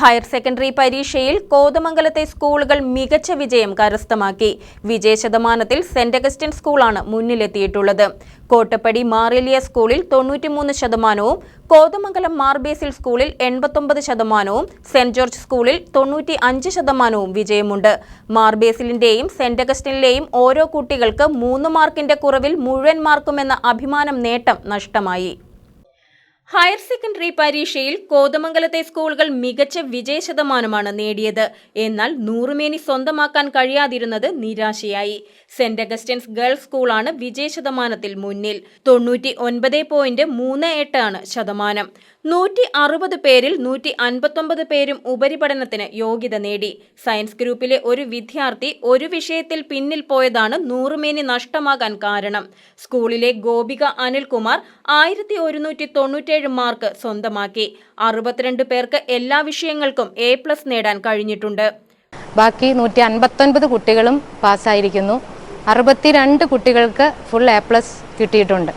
Higher secondary പരീക്ഷയിൽ കോതമംഗലത്തെ സ്കൂളുകൾ മികച്ച വിജയം കരസ്ഥമാക്കി. വിജയശതമാനത്തിൽ സെന്റ് അഗസ്റ്റിൻ സ്കൂളാണ് മുന്നിലെത്തിയിട്ടുള്ളത്. കോട്ടപ്പടി മാറിലിയ സ്കൂളിൽ 93%, കോതമംഗലം മാർബേസിൽ സ്കൂളിൽ 89%, സെന്റ് ജോർജ് സ്കൂളിൽ 95% വിജയമുണ്ട്. മാർബേസിലിന്റെയും സെന്റ് അഗസ്റ്റിനിലെയും ഓരോ കുട്ടികൾക്ക് 3 മാർക്കിന്റെ കുറവിൽ മുഴുവൻ മാർക്കുമെന്ന അഭിമാനം നേട്ടം നഷ്ടമായി. ഹയർ സെക്കൻഡറി പരീക്ഷയിൽ കോതമംഗലത്തെ സ്കൂളുകൾ മികച്ച വിജയശതമാനമാണ് നേടിയത്. എന്നാൽ 100 മേനി സ്വന്തമാക്കാൻ കഴിയാതിരുന്നത് നിരാശയായി. സെന്റ് അഗസ്റ്റിൻസ് ഗേൾസ് സ്കൂളാണ് വിജയശതമാനത്തിൽ മുന്നിൽ. 99.38 ശതമാനം. 160 പേരിൽ 159 പേരും ഉപരിപഠനത്തിന് യോഗ്യത നേടി. സയൻസ് ഗ്രൂപ്പിലെ ഒരു വിദ്യാർത്ഥി ഒരു വിഷയത്തിൽ പിന്നിൽ പോയതാണ് 100 മേനി നഷ്ടമാകാൻ കാരണം. സ്കൂളിലെ ഗോപിക അനിൽകുമാർ 1197 മാർക്ക് സ്വന്തമാക്കി. 62 പേർക്ക് എല്ലാ വിഷയങ്ങൾക്കും A+ നേടാൻ കഴിഞ്ഞിട്ടുണ്ട്. ബാക്കി 159 കുട്ടികളും പാസ്സായിരിക്കുന്നു. 62 കുട്ടികൾക്ക് ഫുൾ A+ കിട്ടിയിട്ടുണ്ട്.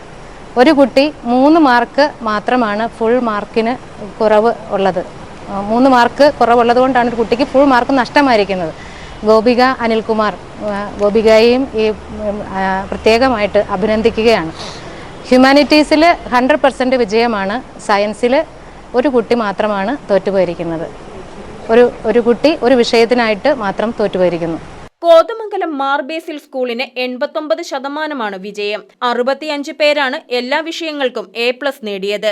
ഒരു കുട്ടി 3 മാർക്ക് മാത്രമാണ് ഫുൾ മാർക്കിന് കുറവ് ഉള്ളത്. 3 മാർക്ക് കുറവുള്ളത് കൊണ്ടാണ് ഒരു കുട്ടിക്ക് ഫുൾ മാർക്ക് നഷ്ടമായിരിക്കുന്നത്. ഗോപിക അനിൽകുമാർ, ഗോപികയെയും ഈ പ്രത്യേകമായിട്ട് അഭിനന്ദിക്കുകയാണ്. ഹ്യൂമാനിറ്റീസിൽ 100% വിജയമാണ്. സയൻസിൽ ഒരു കുട്ടി മാത്രമാണ് തോറ്റുപോയിരിക്കുന്നത്. ഒരു കുട്ടി ഒരു വിഷയത്തിനായിട്ട് മാത്രം തോറ്റുപോയിരിക്കുന്നു. കോതമംഗലം മാർബേസിൽ സ്കൂളിന് 89% വിജയം. 65 പേരാണ് എല്ലാ വിഷയങ്ങൾക്കും A+ നേടിയത്.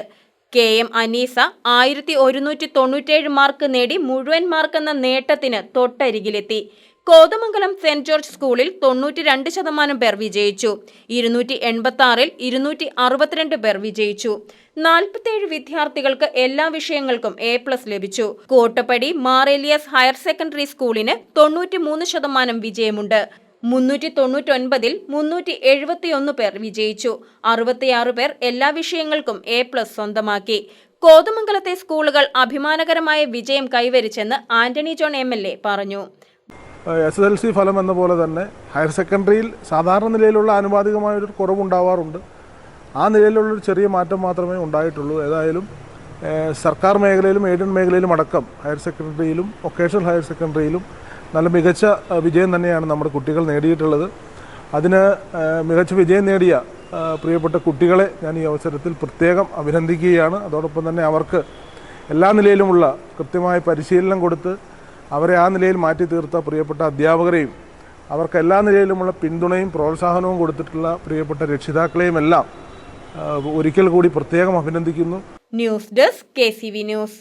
KM അനീസ 1197 മാർക്ക് നേടി മുഴുവൻ മാർക്കെന്ന നേട്ടത്തിന് തൊട്ടരികിലെത്തി. കോതമംഗലം സെന്റ് ജോർജ് സ്കൂളിൽ 92% പേർ വിജയിച്ചു. 286-ൽ 262 പേർ വിജയിച്ചു. 47 വിദ്യാർത്ഥികൾക്ക് എല്ലാ വിഷയങ്ങൾക്കും A+ ലഭിച്ചു. കോട്ടപ്പടി മാറേലിയസ് ഹയർ സെക്കൻഡറി സ്കൂളിന് 93% വിജയമുണ്ട്. 399-ൽ 371 പേർ വിജയിച്ചു. 66 പേർ എല്ലാ വിഷയങ്ങൾക്കും A+ സ്വന്തമാക്കി. കോതമംഗലത്തെ സ്കൂളുകൾ അഭിമാനകരമായ വിജയം കൈവരിച്ചെന്ന് ആന്റണി ജോൺ MLA പറഞ്ഞു. SSLC ഫലം എന്ന പോലെ തന്നെ ഹയർ സെക്കൻഡറിയിൽ സാധാരണ നിലയിലുള്ള ആനുപാതികമായൊരു കുറവുണ്ടാവാറുണ്ട്. ആ നിലയിലുള്ളൊരു ചെറിയ മാറ്റം മാത്രമേ ഉണ്ടായിട്ടുള്ളൂ. ഏതായാലും സർക്കാർ മേഖലയിലും എയ്ഡഡ് മേഖലയിലും അടക്കം ഹയർ സെക്കൻഡറിയിലും വൊക്കേഷണൽ ഹയർ സെക്കൻഡറിയിലും നല്ല മികച്ച വിജയം തന്നെയാണ് നമ്മുടെ കുട്ടികൾ നേടിയിട്ടുള്ളത്. അതിന് മികച്ച വിജയം നേടിയ പ്രിയപ്പെട്ട കുട്ടികളെ ഞാൻ ഈ അവസരത്തിൽ പ്രത്യേകം അഭിനന്ദിക്കുകയാണ്. അതോടൊപ്പം തന്നെ അവർക്ക് എല്ലാ നിലയിലുമുള്ള കൃത്യമായ പരിശീലനം കൊടുത്ത് അവരെ ആ നിലയിൽ മാറ്റി തീർത്ത പ്രിയപ്പെട്ട അധ്യാപകരെയും അവർക്ക് എല്ലാ നിലയിലുമുള്ള പിന്തുണയും പ്രോത്സാഹനവും കൊടുത്തിട്ടുള്ള പ്രിയപ്പെട്ട രക്ഷിതാക്കളെയും എല്ലാം ഒരിക്കൽ കൂടി പ്രത്യേകം അഭിനന്ദിക്കുന്നു. News desk KCV news.